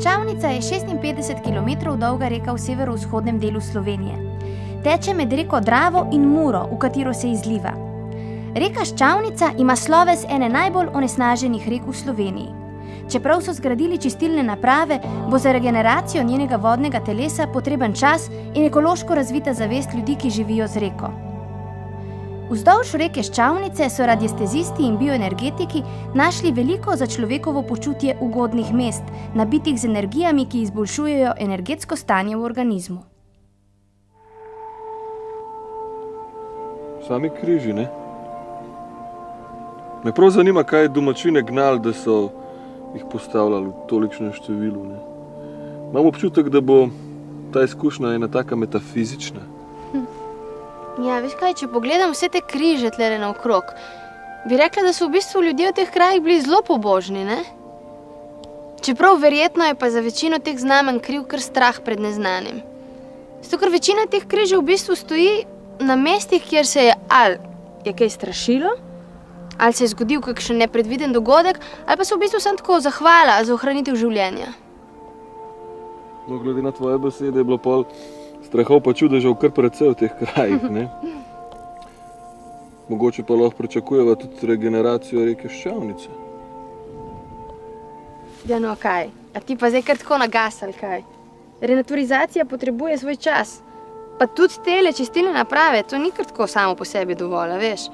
Ščavnica je 56 km dolga reka v severovzhodnem delu Slovenije. Teče med reko Dravo in Muro, v katero se izliva. Reka Ščavnica ima sloves ene najbolj onesnaženih rek v Sloveniji. Čeprav so zgradili čistilne naprave, bo za regeneracijo njenega vodnega telesa potreben čas in ekološko razvita zavest ljudi, ki živijo z reko. Vzdolž reke Ščavnice so radiestezisti in bioenergetiki našli veliko za človekovo počutje ugodnih mest, nabitih z energijami, ki izboljšujejo energetsko stanje v organizmu. Sami križi, ne? Me prav zanima, kaj je domačine gnali, da so jih postavljali v tolikšnem številu, ne? Imam občutek, da bo ta izkušnja ena taka metafizična. Ja, veš kaj, če pogledam vse te križe tlele naokrog, bi rekla, da so v bistvu ljudje v teh krajih bili zelo pobožni, ne? Čeprav verjetno je pa za večino teh znamenj kriv kar strah pred neznanim. Zato, ker večina teh križev v bistvu stoji na mestih, kjer se je ali je kaj strašilo, ali se je zgodil kakšen nepredviden dogodek, ali pa so v bistvu samo tako zahvala za ohranitev življenja. No, glede na tvoje besede je bilo pol strahov pa čudežev kar precej v teh krajih, ne? Mogoče pa lahko pričakujeva tudi regeneracijo reke Ščavnice. Ja, no, kaj? A ti pa zdaj kar tako nagas, ali kaj? Renaturizacija potrebuje svoj čas. Pa tudi tele čistilne naprave, to ni kar tako samo po sebi dovolj, veš?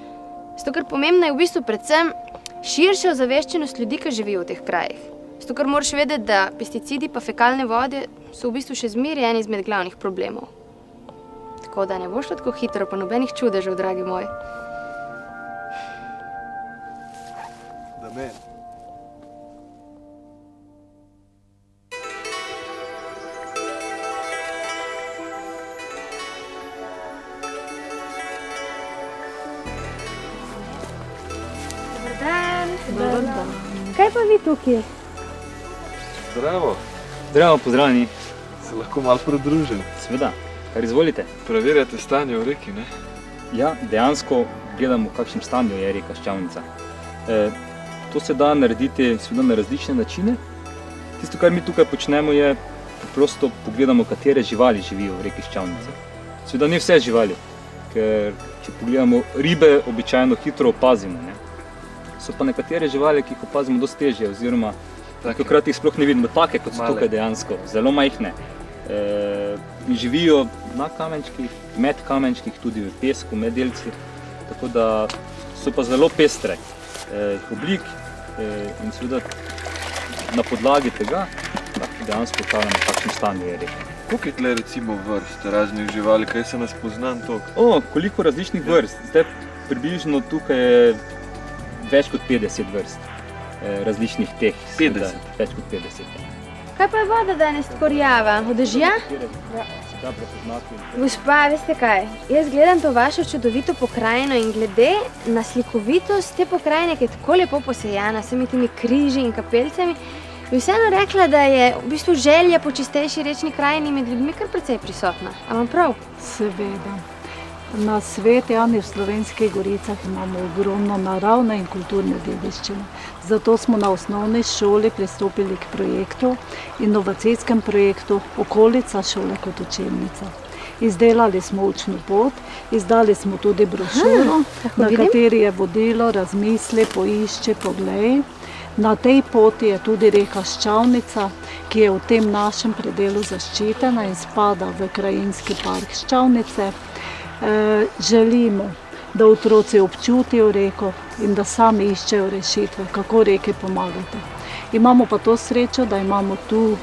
Zato, ker pomembna je v bistvu predvsem širša ozaveščenost ljudi, ki živijo v teh krajih. Zato, ker moraš vedeti, da pesticidi pa fekalne vode so v bistvu še zmeraj eni izmed glavnih problemov. Tako da ne bo šlo tako hitro, pa nobenih čudežev, dragi moj. Damen. Dobar dan. Dobar dan. Kaj pa vi tukaj? Zdravo. Zdravo, pozdravljeni. Se lahko malo pridružim? Seveda, kar izvolite. Preverjate stanje v reki, ne? Ja, dejansko gledamo, v kakšnem stanju je reka Ščavnica. To se da narediti seveda na različne načine. Tisto, kar mi tukaj počnemo, je preprosto pogledamo, katere živali živijo v reki Ščavnice. Seveda ne vse živali, ker če pogledamo ribe, običajno hitro opazimo, ne? So pa nekatere živali, ki jih opazimo dosti težje, oziroma takrat jih sploh ne vidimo, take kot so tukaj dejansko, zelo majhne. In živijo na kamenčkih, med kamenčkih, tudi v pesku, med delci, tako da so pa zelo pestre oblik in seveda na podlagi tega dejansko ugotavljamo, v kakšnem stanju je reka. Koliko je tle recimo vrst raznih živali, kaj se nas pozna toliko? O, koliko različnih vrst. Zdaj približno tukaj je več kot 50 vrst različnih teh. 50? Več kot 50. Kaj pa je voda danes tako rjava? Od dežja? Gospa, veste kaj? Jaz gledam to vašo čudovito pokrajino in glede na slikovitost te pokrajine, ki je tako lepo posejana, s temi križi in kapeljcami, bi vseeno rekla, da je v bistvu želja po čistejši rečni krajini med ljudmi kar precej prisotna. A vam prav? Seveda. Na Sveti Ani v Slovenskih Goricah imamo ogromno naravne in kulturne dediščine. Zato smo na osnovni šoli pristopili k projektu, inovacijskem projektu Okolica šole kot učilnica. Izdelali smo učno pot, izdali smo tudi brošuro, na kateri je vodilo razmisli, poišči, poglej. Na tej poti je tudi reka Ščavnica, ki je v tem našem predelu zaščitena in spada v krajinski park Ščavnice. Želimo, da otroci občutijo reko in da sami iščejo rešitve, kako reki pomagati. Imamo pa to srečo, da imamo tu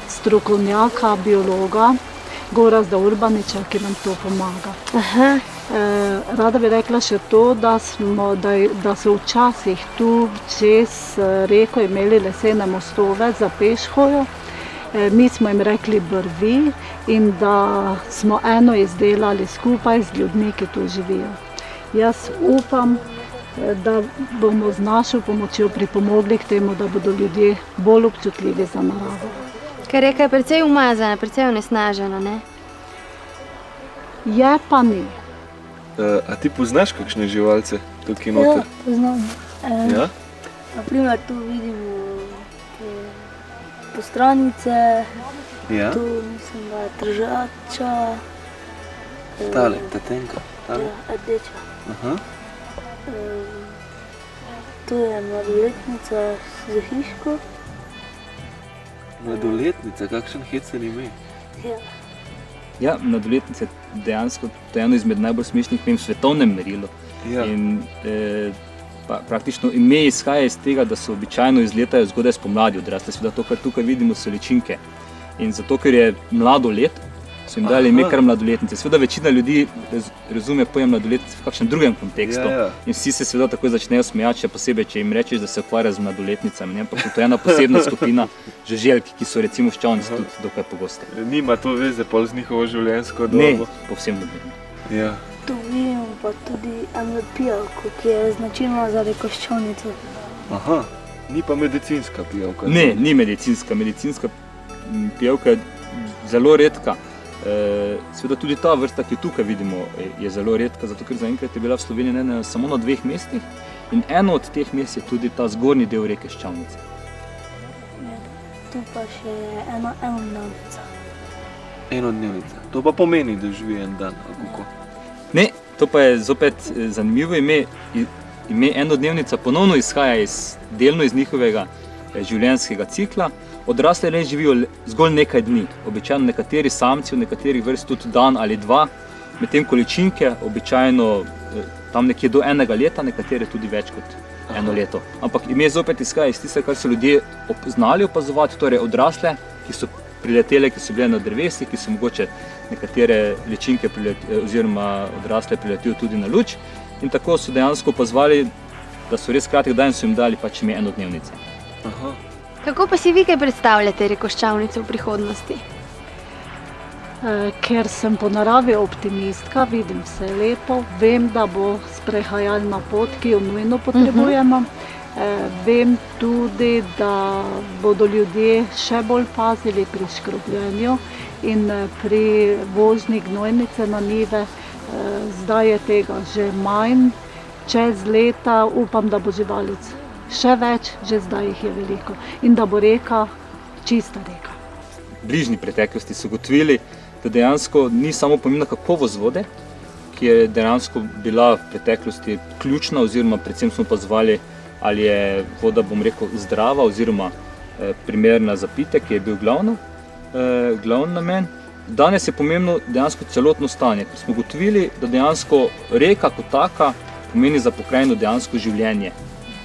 strokovnjaka, biologa, Gorazda Urbaniča, ki nam to pomaga. Rada bi rekla še to, da so včasih tu čez reko imeli lesene mostove za pešhojo. Mi smo jim rekli brvi in da smo eno izdelali skupaj z ljudmi, ki tu živijo. Jaz upam, da bomo z našo pomočjo pripomogli k temu, da bodo ljudje bolj občutljivi za naravo. Ker reka je precej umazana, precej onesnažena, ne? Je pa ni. A ti poznaš kakšne živalce tukaj noter? Ja, poznam. Ja? Naprimer, tu vidimo Postranice, Ja, tu mislim, da je Tržača, tale, ta tenka, tale. ja, rdeča. Aha. Tu je mladoletnica z hiško. Mladoletnica, kakšen hecen ime. Ja. Ja, mladoletnica je dejansko to je eno izmed najbolj smešnih imen v svetovnem merilu. Ja. In praktično ime izhaja iz tega, da se običajno izletajo zgodaj spomladi odrasle. Seveda to, kar tukaj vidimo, so ličinke. In zato, ker je mlado let, so jim dali ime kar mladoletnice. Seveda večina ljudi razume pojem mladoletnice v kakšnem drugem kontekstu. Ja, ja. In vsi se seveda takoj začnejo smejati, še posebej, če jim rečeš, da se ukvarja z mladoletnicami. Ampak to je ena posebna skupina žuželk, ki so recimo v ščavnici tudi dokaj pogoste. Nima to veze pol z njihovo življenjsko Ne, dobo. povsem nobeno. Ja. Tu vidimo pa tudi eno pijavko, ki je značilna za rekoščavnico. Aha, ni pa medicinska pijavka. Ne, ni medicinska. Medicinska pijavka je zelo redka. Seveda tudi ta vrsta, ki jo tukaj vidimo, je zelo redka, zato ker zaenkrat je bila v Sloveniji samo na 2 mestih in eno od teh mest je tudi ta zgornji del reke Ščavnice. Ja. Tu pa še ena enodnevnica. Enodnevnica. To pa pomeni, da živi en dan, ali kako? Ne, to pa je zopet zanimivo ime. Ime enodnevnica ponovno izhaja delno iz njihovega življenjskega cikla. Odrasle le živijo zgolj nekaj dni. Običajno nekateri samci, v nekaterih vrst tudi dan ali 2, medtem ko ličinke običajno tam nekje do 1 leta, nekatere tudi več kot 1 leto. Ampak ime zopet izhaja iz tistega, kar so ljudje znali opazovati, torej odrasle, ki so priletele, ki so bile na drevesih, ki so mogoče nekatere ličinke oziroma odrasle priletijo tudi na luč. In tako so dejansko opazovali, da so res kratek dan in so jim dali pač ime enodnevnice. Aha. Kako pa si vi kaj predstavljate rekoščavnico v prihodnosti? Ker sem po naravi optimistka, vidim vse lepo, vem, da bo sprehajalna pot, ki jo nujno potrebujemo. Vem tudi, da bodo ljudje še bolj pazili pri škrobljenju in pri vožnji gnojnice na njive. Zdaj je tega že manj, čez leta upam, da bo živalic še več, že zdaj jih je veliko in da bo reka čista reka. V bližnji preteklosti so ugotovili, da dejansko ni samo pomembna kakovost vode, ki je dejansko bila v preteklosti ključna, oziroma predvsem smo opazovali, ali je voda, bom rekel, zdrava oziroma primerna za pitek, ki je bil glavni namen. Danes je pomembno dejansko celotno stanje, ker smo ugotovili, da dejansko reka kot taka pomeni za pokrajino dejansko življenje.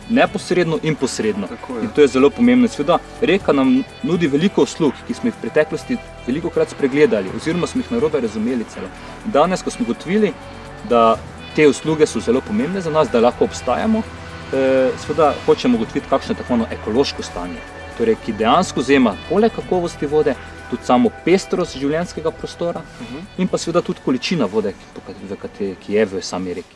Neposredno in posredno. In to je zelo pomembno. Seveda, reka nam nudi veliko uslug, ki smo jih v preteklosti velikokrat spregledali, oziroma smo jih narobe razumeli celo. Danes, ko smo ugotovili, da te usluge so zelo pomembne za nas, da lahko obstajamo, seveda hočemo ugotoviti, kakšno je tako imenovano ekološko stanje, torej, ki dejansko zajema poleg kakovosti vode tudi samo pestrost življenjskega prostora in pa seveda tudi količina vode, ki je v sami reki.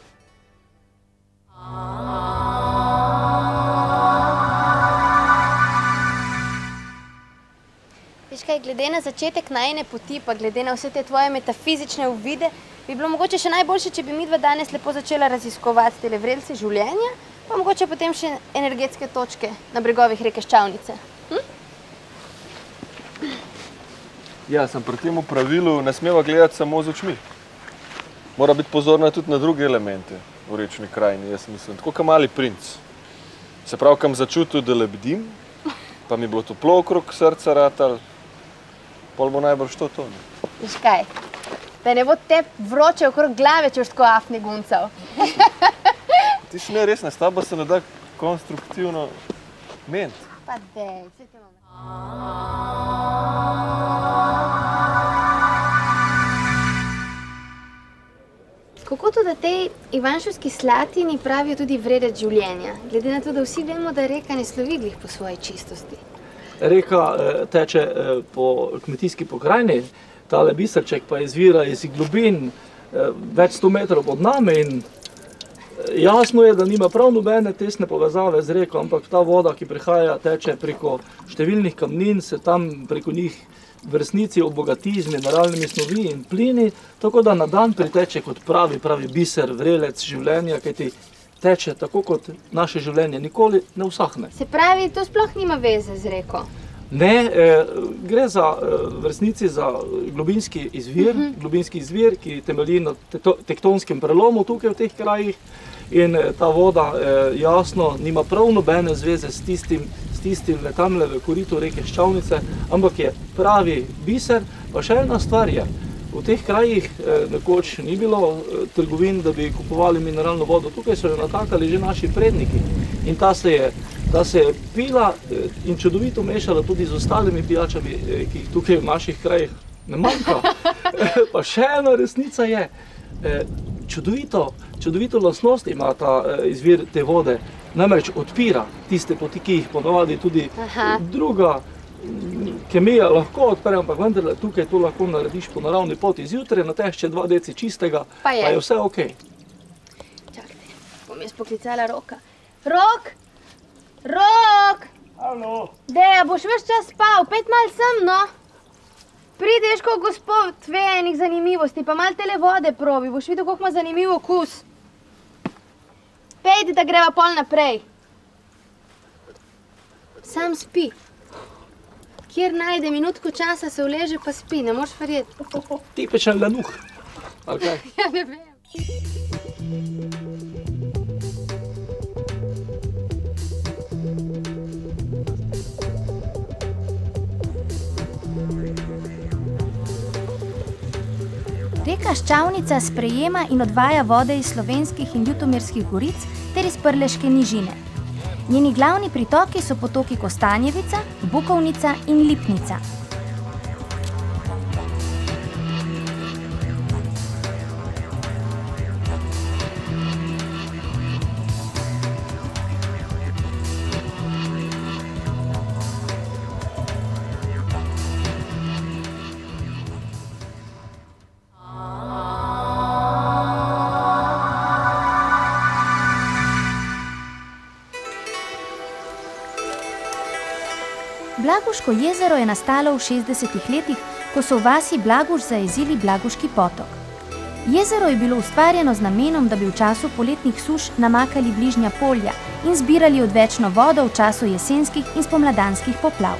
Veš kaj, glede na začetek najine poti, pa glede na vse te tvoje metafizične uvide, bi bilo mogoče še najboljše, če bi midva danes lepo začela raziskovati tele vrelce življenja, pa mogoče potem še energetske točke na bregovih reke Ščavnice. Ja, sem pri tem pravilu ne smeva gledati samo z očmi. Mora biti pozorna tudi na druge elemente v rečni krajini, jaz mislim. Tako kot Mali princ. Se pravi, kam začutil, da lebdim, pa mi bilo toplo okrog srca ratal, pol bo najbrž to. Veš kaj, da ne bo te vroče okrog glave, če boš tako afni guncal. Ti si ne resna, s tabo se ne da konstruktivno ment. Pa dej, vse te imamo. Kako to, da tej Ivanšovski Slatini pravijo tudi vredec življenja, glede na to, da vsi vemo, da reka ne slovi glih po svoji čistosti? Reka teče po kmetijski pokrajini, tale biserček pa izvira iz globin več 100 metrov pod nami in jasno je, da nima prav nobene tesne povezave z reko, ampak ta voda, ki prihaja, teče preko številnih kamnin, se tam preko njih v resnici obogati z mineralnimi snovi in plini, tako da na dan priteče kot pravi biser, vrelec življenja, kajti teče tako kot naše življenje, nikoli ne usahne. Se pravi, to sploh nima veze z reko? Ne, gre v resnici za globinski izvir, ki temelji na tektonskem prelomu tukaj v teh krajih in ta voda jasno nima prav nobene zveze s tistim tamle v koritu reke Ščavnice, ampak je pravi biser. Pa še ena stvar je, v teh krajih nekoč ni bilo trgovin, da bi kupovali mineralno vodo, tukaj so jo natakali že naši predniki in ta se je pila in čudovito mešala tudi z ostalimi pijačami, ki jih tukaj v naših krajih ne manjka. Pa še ena resnica je, čudovito lastnost ima ta izvir te vode, namreč odpira tiste poti, ki jih ponavadi tudi druga kemija lahko odpre, ampak vendarle tukaj to lahko narediš po naravni poti. Zjutraj natešče 2 deci čistega, pa je vse okej. Čakajte, bom jaz poklicala Roka. Rok! Rok! Alo? Deja, boš ves čas spal, pet mal sem, no? Prideš, ko gospod ve enih zanimivosti, pa mal tele vode probi, boš videl, koliko ima zanimiv okus. Pejdi, da greva pol naprej. Sam spi. Kjer najde minutko časa, se uleže pa spi, ne moš verjeti. Tipičen lenuh, ali kaj? Ja, ne vem. Reka Ščavnica sprejema in odvaja vode iz Slovenskih in Ljutomerskih goric ter iz Prleške nižine. Njeni glavni pritoki so potoki Kostanjevica, Bukovnica in Lipnica. Blaguško jezero je nastalo v 60. letih, ko so v vasi Blaguš zajezili Blaguški potok. Jezero je bilo ustvarjeno z namenom, da bi v času poletnih suš namakali bližnja polja in zbirali odvečno vodo v času jesenskih in spomladanskih poplav.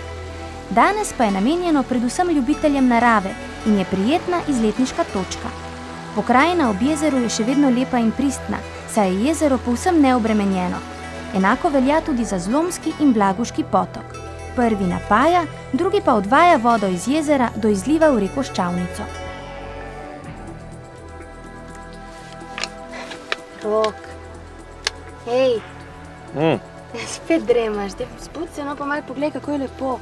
Danes pa je namenjeno predvsem ljubiteljem narave in je prijetna izletniška točka. Pokrajina ob jezeru je še vedno lepa in pristna, saj je jezero povsem neobremenjeno. Enako velja tudi za Zlomski in Blaguški potok. Prvi napaja, drugi pa odvaja vodo iz jezera do izliva v reko Ščavnico. Rok, hej, spet dremaš, spod se no pa malo poglej, kako je lepo.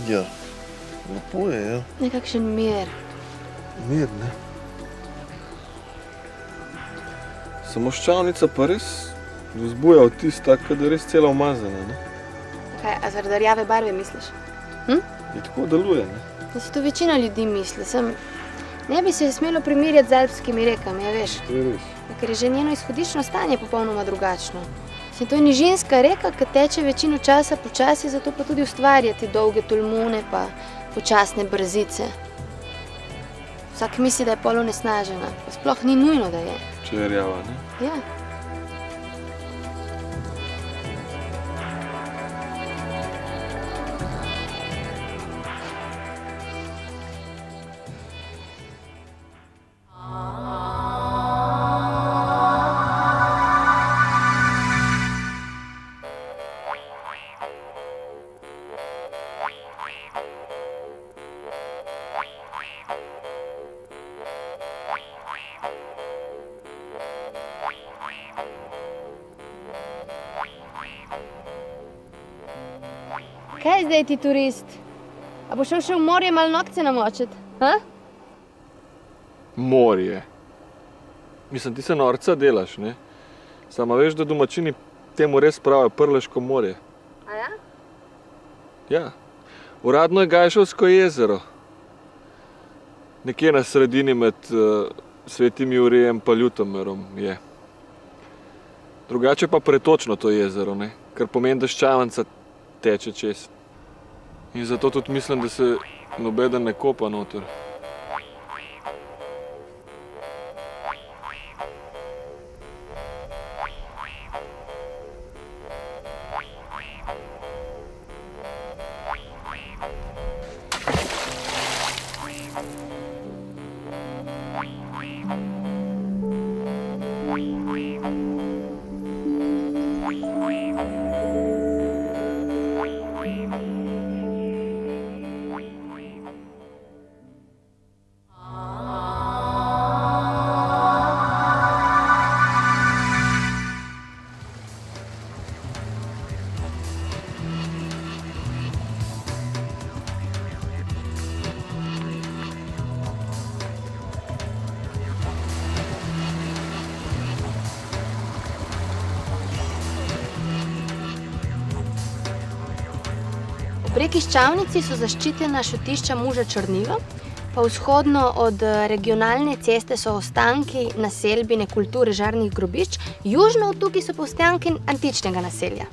Ja, lepo je, ja. Nekakšen mir. Mir, ne? Samo Ščavnica pa res vzbuja vtis tako, da je res cela umazana, ne? Kaj, a zaradi rjave barve misliš? Je tako deluje, ne? Da si to večina ljudi misli, ne bi se smelo primerjati z alpskimi rekami, ja veš. To je res. Ker je že njeno izhodiščno stanje popolnoma drugačno. To je nižinska reka, ki teče večino časa počasi, zato pa tudi ustvarjati dolge tolmune pa počasne brzice. Vsak misli, da je pol onesnažena, pa sploh ni nujno, da je. Če je rjava, ne? Ja. Kaj zdaj ti turist? A bo šel še v morje malo nokce namočit? Morje. Mislim, ti se norca delaš, ne? Sama veš, da domačini temu res pravijo Prleško morje. A ja? Ja. Uradno je Gajšovsko jezero. Nekje na sredini med Svetim Jurijem pa Ljutomerom je. Drugače pa pretočno to jezero, ne? Kar pomeni, da Ščavnica teče čez. In zato tudi mislim, da se nobeden ne kopa noter. Ob reki Ščavnici so zaščitena šotišča Muža Črnilo, pa vzhodno od regionalne ceste so ostanki naselbine kulture žarnih grobišč, južno od tukaj so pa ostanki antičnega naselja.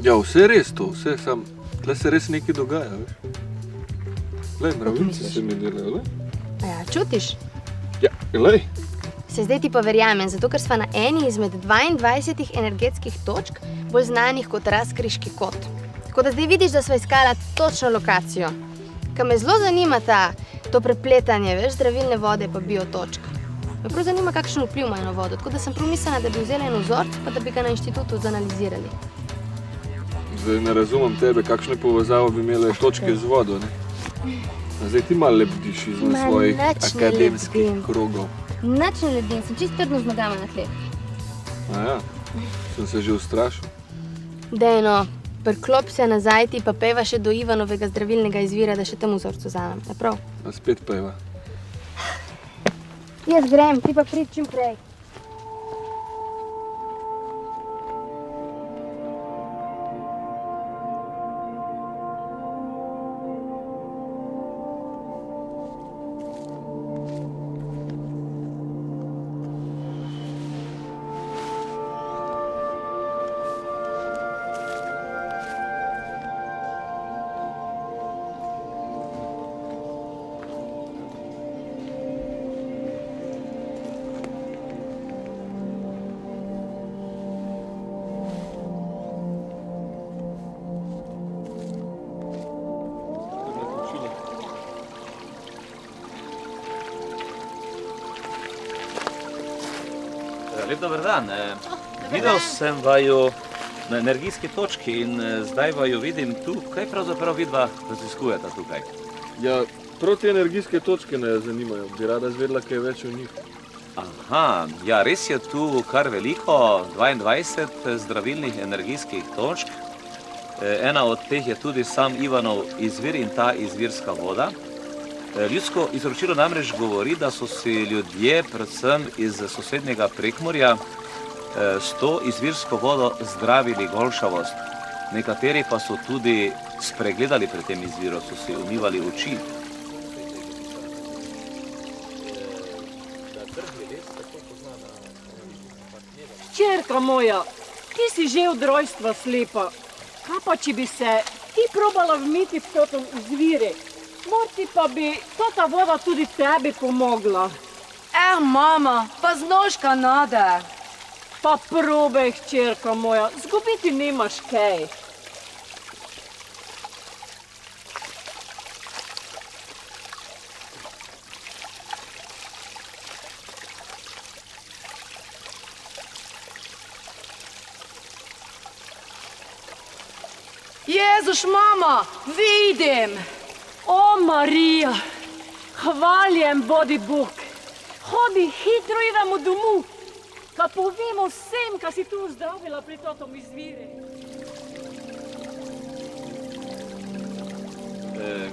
Ja, vse je res to, vse sam, tle se res nekaj dogaja, veš. Glej, mravljinci se mi delajo, glej. Ja, čutiš? Ja, glej. Se zdaj ti pa verjamem, zato ker sva na eni izmed 22 energetskih točk, bolj znanih kot Razkriški kot. Tako da zdaj vidiš, da sva iskala točno lokacijo. Kaj me zelo zanima to prepletanje, veš, zdravilne vode pa biotočk. Me prav zanima, kakšen vpliv ima na vodo, tako da sem prav mislila, da bi vzela en vzorc, pa da bi ga na inštitutu zanalizirali. Zdaj ne razumem tebe, kakšne povezavo bi imele točke z vodo, ne? Zdaj ti malo lebdiš izven svojih akademskih krogov. Nič ne ledim, sem čisto trdno z nogama na tleh. Aja, sem se že ustrašil. Daj no, priklop se nazaj ti pa peva še do Ivanovega zdravilnega izvira, da še tem vzorcu vzamem, je prav? A spet peva. Jaz grem, ti pa prid čim prej. Lep dober dan. Videl sem vaju na energijski točki in zdaj vaju vidim tu. Kaj pravzaprav vidva raziskujeta tukaj? Ja, prav te energijske točke ne zanimajo. Bi rada izvedela kaj več o njih. Aha, ja, res je tu kar veliko, 22 zdravilnih energijskih točk. Ena od teh je tudi sam Ivanov izvir in ta izvirska voda. Ljudsko izročilo namreč govori, da so si ljudje, predvsem iz sosednjega Prekmurja, s to izvirsko vodo zdravili golšavost. Nekateri pa so tudi spregledali pri tem izviru, so si umivali oči. Hčerka moja, ti si že od rojstva slepa. Kaj pa, če bi se ti probala vmiti v totem izvire? Morti pa bi ta voda tudi tebi pomogla. Mama, pa znoška nade. Pa probaj, hčerka moja, zgubiti nimaš kaj. Jezuš, mama, vidim. O, Marija, hvaljen bodi Bog. Hodi, hitro idemo domov, pa povemo vsem, kaj si tu zdravila pri totom izvire.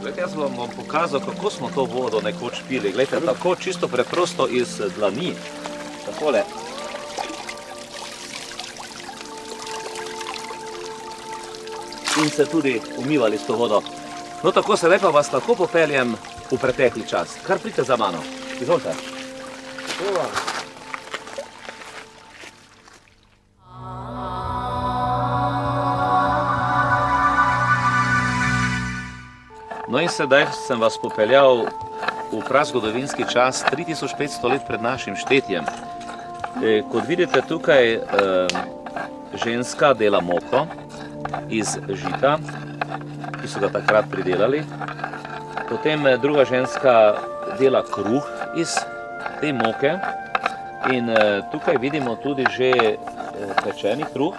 Glejte, jaz vam bom pokazal, kako smo to vodo nekoč pili. Glejte, tako čisto preprosto iz dlani. Takole. In se tudi umivali s to vodo. No, tako se lepa vas lahko popeljem v pretekli čas. Kar pridite za mano. Izvolite. No in sedaj sem vas popeljal v prazgodovinski čas 3500 let pred našim štetjem. Kot vidite tukaj, ženska dela moko iz žita, ki so ga takrat pridelali. Potem druga ženska dela kruh iz te moke in tukaj vidimo tudi že pečeni kruh.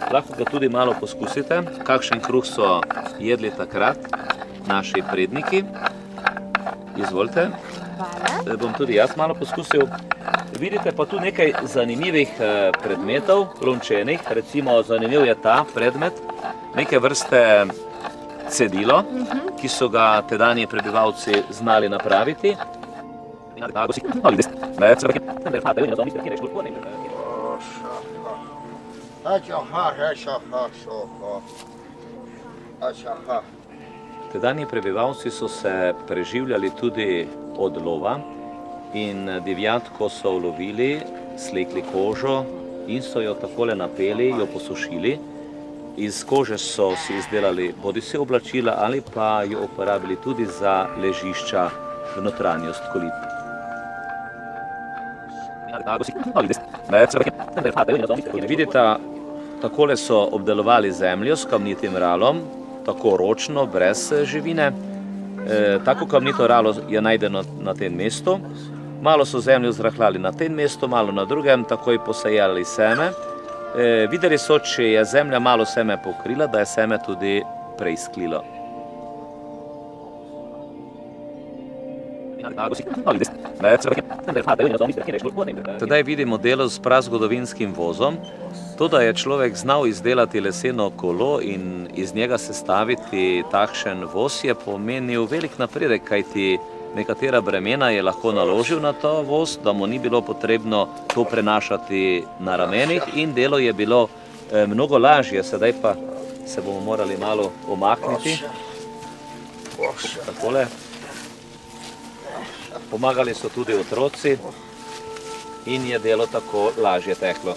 Lahko ga tudi malo poskusite, kakšen kruh so jedli takrat naši predniki. Izvolite. Bom tudi jaz malo poskusil. Vidite pa tu nekaj zanimivih predmetov, lončenih. Recimo zanimiv je ta predmet, neke vrste cedilo, ki so ga tedanji prebivalci znali napraviti. Tedanji prebivalci so se preživljali tudi od lova in divjad, ko so ulovili, slekli kožo in so jo takole napeli, jo posušili. Iz kože so si izdelali bodisi oblačila ali pa jo uporabili tudi za ležišča v notranjost kolit. Vidite, takole so obdelovali zemljo s kamnitim ralom, tako ročno, brez živine. Tako kamnito ralo je najdeno na tem mestu. Malo so zemljo zrahljali na tem mestu, malo na drugem, takoj posejali seme. Videli so, če je zemlja malo seme pokrila, da je seme tudi preisklilo. Tedaj vidimo delo s prazgodovinskim vozom. To, da je človek znal izdelati leseno kolo in iz njega sestaviti takšen voz, je pomenil velik napredek, kajti nekatera bremena je lahko naložil na ta voz, da mu ni bilo potrebno to prenašati na ramenih in delo je bilo mnogo lažje. Sedaj pa se bomo morali malo omakniti. Takole. Pomagali so tudi otroci in je delo tako lažje teklo.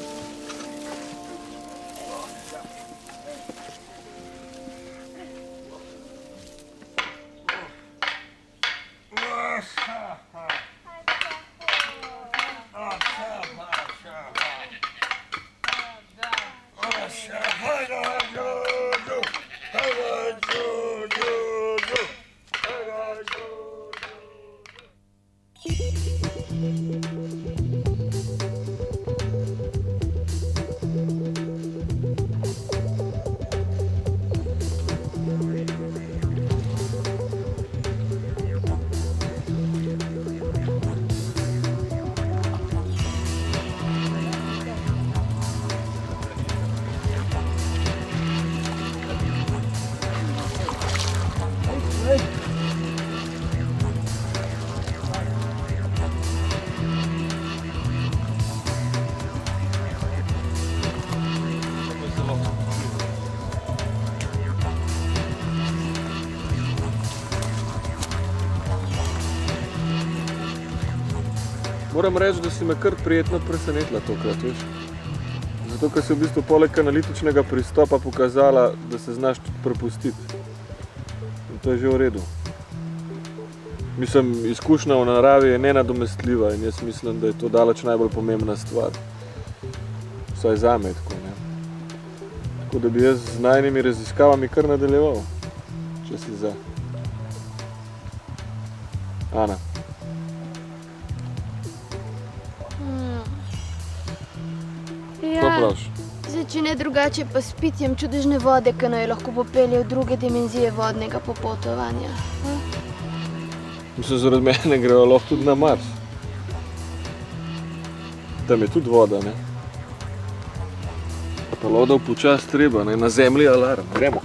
Moram reči, da si me kar prijetno presenetila tokrat, veš. Zato, ker si v bistvu poleg analitičnega pristopa pokazala, da se znaš tudi prepustiti. In to je že v redu. Mislim, izkušnja v naravi je nenadomestljiva in jaz mislim, da je to daleč najbolj pomembna stvar. Vsaj zame tako, ne. Tako da bi jaz z najnimi raziskavami kar nadaljeval, če si za. Ana. Zdaj, če ne drugače, pa s pitjem čudežne vode, ki naj lahko popelje v druge dimenzije vodnega popotovanja. Mislim, zaradi mene grejo lahko tudi na Mars. Tam je tudi voda, ne? Pa lodov počas treba, ne? Na zemlji alarm. Gremo.